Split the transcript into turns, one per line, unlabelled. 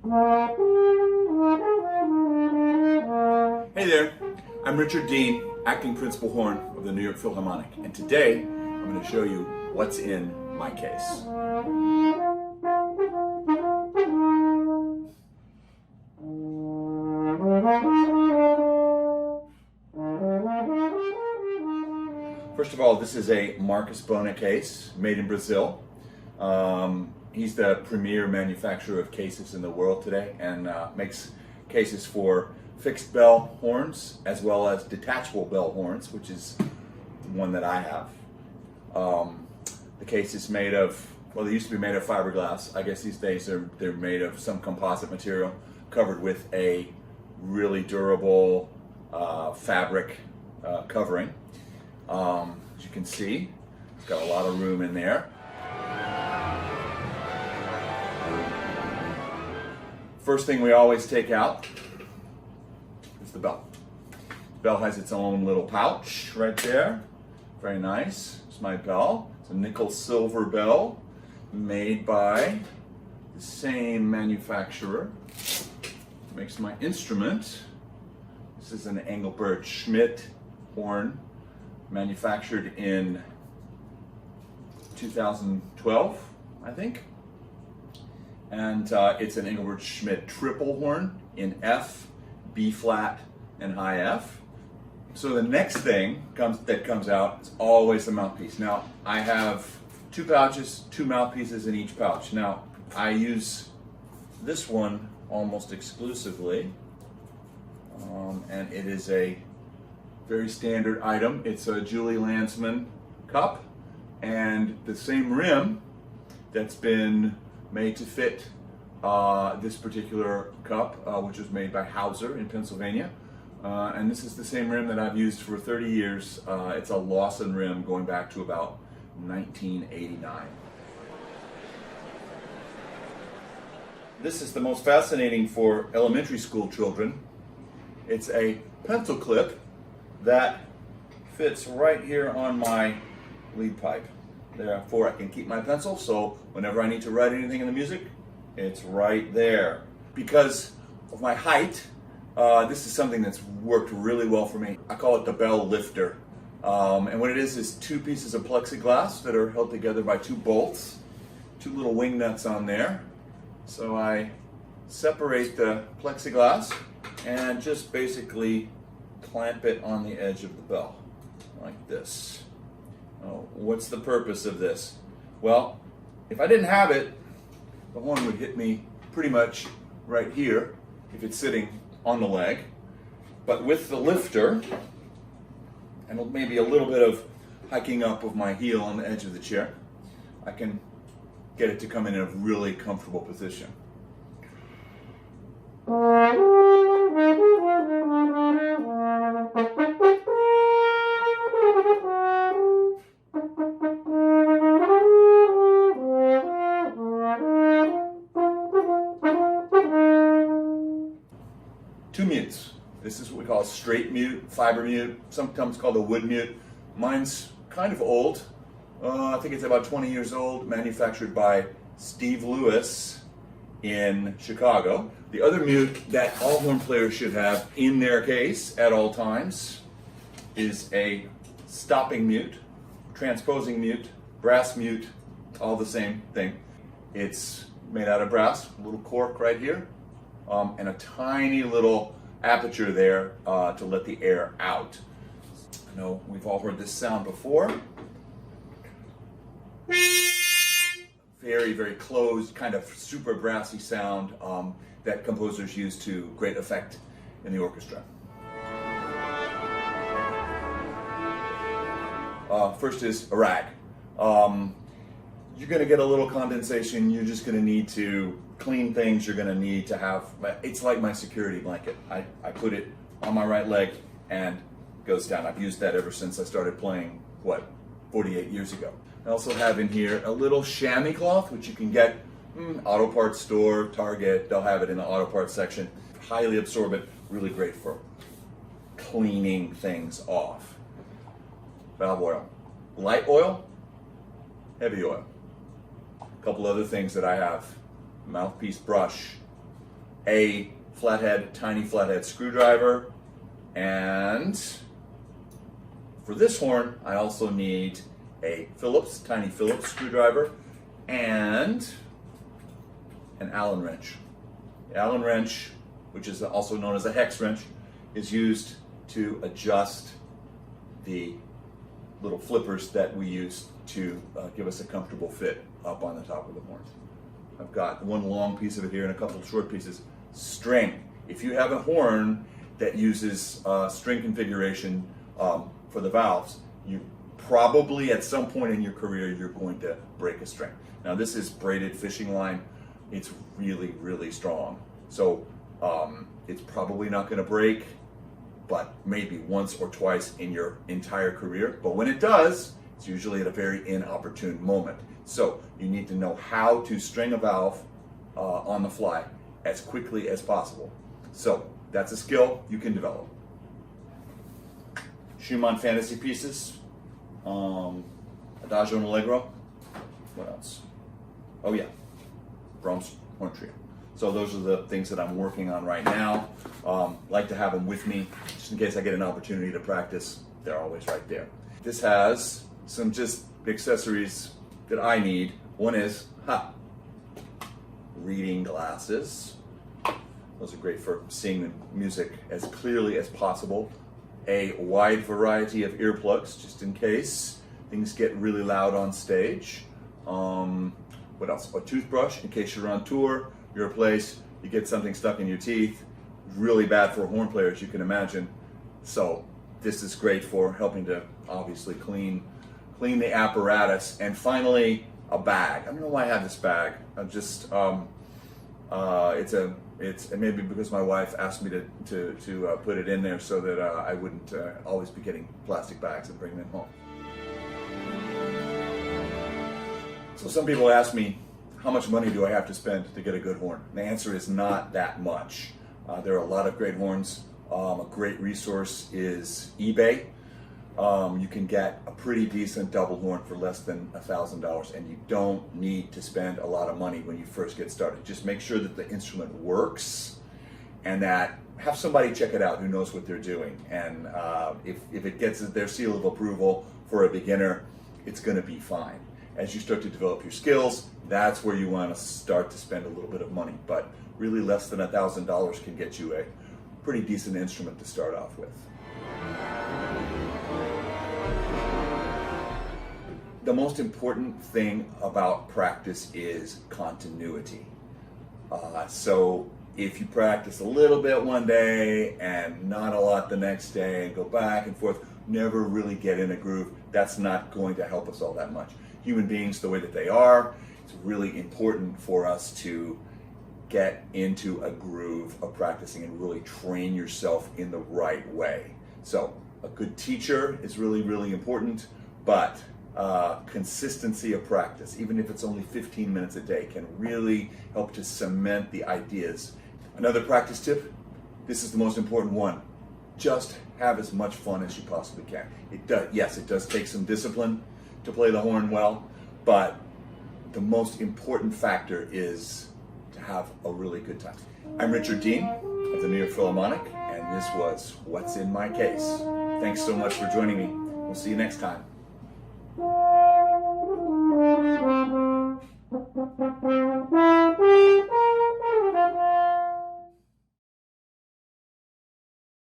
Hey there, I'm Richard Deane, acting principal horn of the New York Philharmonic, and today I'm going to show you what's in my case. First of all, this is a Marcus Bona case made in Brazil. He's the premier manufacturer of cases in the world today and makes cases for fixed bell horns as well as detachable bell horns, which is the one that I have. The case is made of, well, they used to be made of fiberglass. I guess these days they're made of some composite material covered with a really durable fabric covering. As you can see, it's got a lot of room in there. First thing we always take out is the bell. The bell has its own little pouch right there. Very nice. It's my bell. It's a nickel silver bell made by the same manufacturer. Makes my instrument. This is an Engelbert Schmidt horn manufactured in 2012, I think. And it's an Engelbert Schmidt triple horn in F, B flat, and high F. So the next thing that comes out is always the mouthpiece. Now, I have two pouches, two mouthpieces in each pouch. Now, I use this one almost exclusively, and it is a very standard item. It's a Julie Landsman cup, and the same rim that's been made to fit this particular cup, which was made by Hauser in Pennsylvania. And this is the same rim that I've used for 30 years. It's a Lawson rim going back to about 1989. This is the most fascinating for elementary school children. It's a pencil clip that fits right here on my lead pipe. Therefore, I can keep my pencil, so whenever I need to write anything in the music, it's right there. Because of my height, this is something that's worked really well for me. I call it the bell lifter. And what it is two pieces of plexiglass that are held together by two bolts, two little wing nuts on there. So I separate the plexiglass and just basically clamp it on the edge of the bell, like this. Oh, what's the purpose of this? Well, if I didn't have it, the horn would hit me pretty much right here if it's sitting on the leg. But with the lifter, and maybe a little bit of hiking up of my heel on the edge of the chair, I can get it to come in a really comfortable position. Two mutes. This is what we call a straight mute, fiber mute, sometimes called a wood mute. Mine's kind of old. I think it's about 20 years old, manufactured by Steve Lewis in Chicago. The other mute that all horn players should have in their case at all times is a stopping mute, transposing mute, brass mute, all the same thing. It's made out of brass, a little cork right here, and a tiny little aperture there to let the air out. I know we've all heard this sound before. Very, very closed, kind of super brassy sound that composers use to great effect in the orchestra. First is a rag. You're going to get a little condensation. You're just going to need to clean things. You're going to need to have, it's like my security blanket. I put it on my right leg and it goes down. I've used that ever since I started playing, 48 years ago. I also have in here a little chamois cloth, which you can get auto parts store, Target, they'll have it in the auto parts section. Highly absorbent, really great for cleaning things off. Valve oil. Light oil, heavy oil. A couple other things that I have. Mouthpiece brush, a tiny flathead screwdriver, and for this horn, I also need a tiny Phillips screwdriver, and an Allen wrench. The Allen wrench, which is also known as a hex wrench, is used to adjust the little flippers that we use to give us a comfortable fit up on the top of the horn. I've got one long piece of it here and a couple of short pieces. String. If you have a horn that uses string configuration for the valves, you probably at some point in your career you're going to break a string. Now this is braided fishing line. It's really, really strong. So it's probably not going to break, but maybe once or twice in your entire career. But when it does, it's usually at a very inopportune moment. So you need to know how to string a valve on the fly as quickly as possible. So that's a skill you can develop. Schumann fantasy pieces, Adagio and Allegro. What else? Oh yeah, Brahms Horn Trio. So those are the things that I'm working on right now. Like to have them with me, just in case I get an opportunity to practice. They're always right there. This has some just accessories that I need. One is, reading glasses. Those are great for seeing the music as clearly as possible. A wide variety of earplugs, just in case things get really loud on stage. What else? A toothbrush, in case you're on tour, you're a place, you get something stuck in your teeth. Really bad for a horn player, as you can imagine. So this is great for helping to obviously clean the apparatus. And finally, a bag. I don't know why I have this bag. I'm just it's maybe because my wife asked me to put it in there so that I wouldn't always be getting plastic bags and bringing them home. So some people ask me, how much money do I have to spend to get a good horn? And the answer is not that much. There are a lot of great horns. A great resource is eBay. You can get a pretty decent double horn for less than $1,000, and you don't need to spend a lot of money when you first get started. Just make sure that the instrument works, and that have somebody check it out who knows what they're doing. And if it gets their seal of approval for a beginner, it's going to be fine. As you start to develop your skills, that's where you want to start to spend a little bit of money. But really, less than $1,000 can get you a pretty decent instrument to start off with. The most important thing about practice is continuity. So if you practice a little bit one day and not a lot the next day and go back and forth, never really get in a groove, that's not going to help us all that much. Human beings, the way that they are, it's really important for us to get into a groove of practicing and really train yourself in the right way. So a good teacher is really, really important, but consistency of practice, even if it's only 15 minutes a day, can really help to cement the ideas. Another practice tip, this is the most important one, just have as much fun as you possibly can. Yes, it does take some discipline to play the horn well, but the most important factor is to have a really good time. I'm Richard Deane of the New York Philharmonic, and this was What's in My Case. Thanks so much for joining me. We'll see you next time.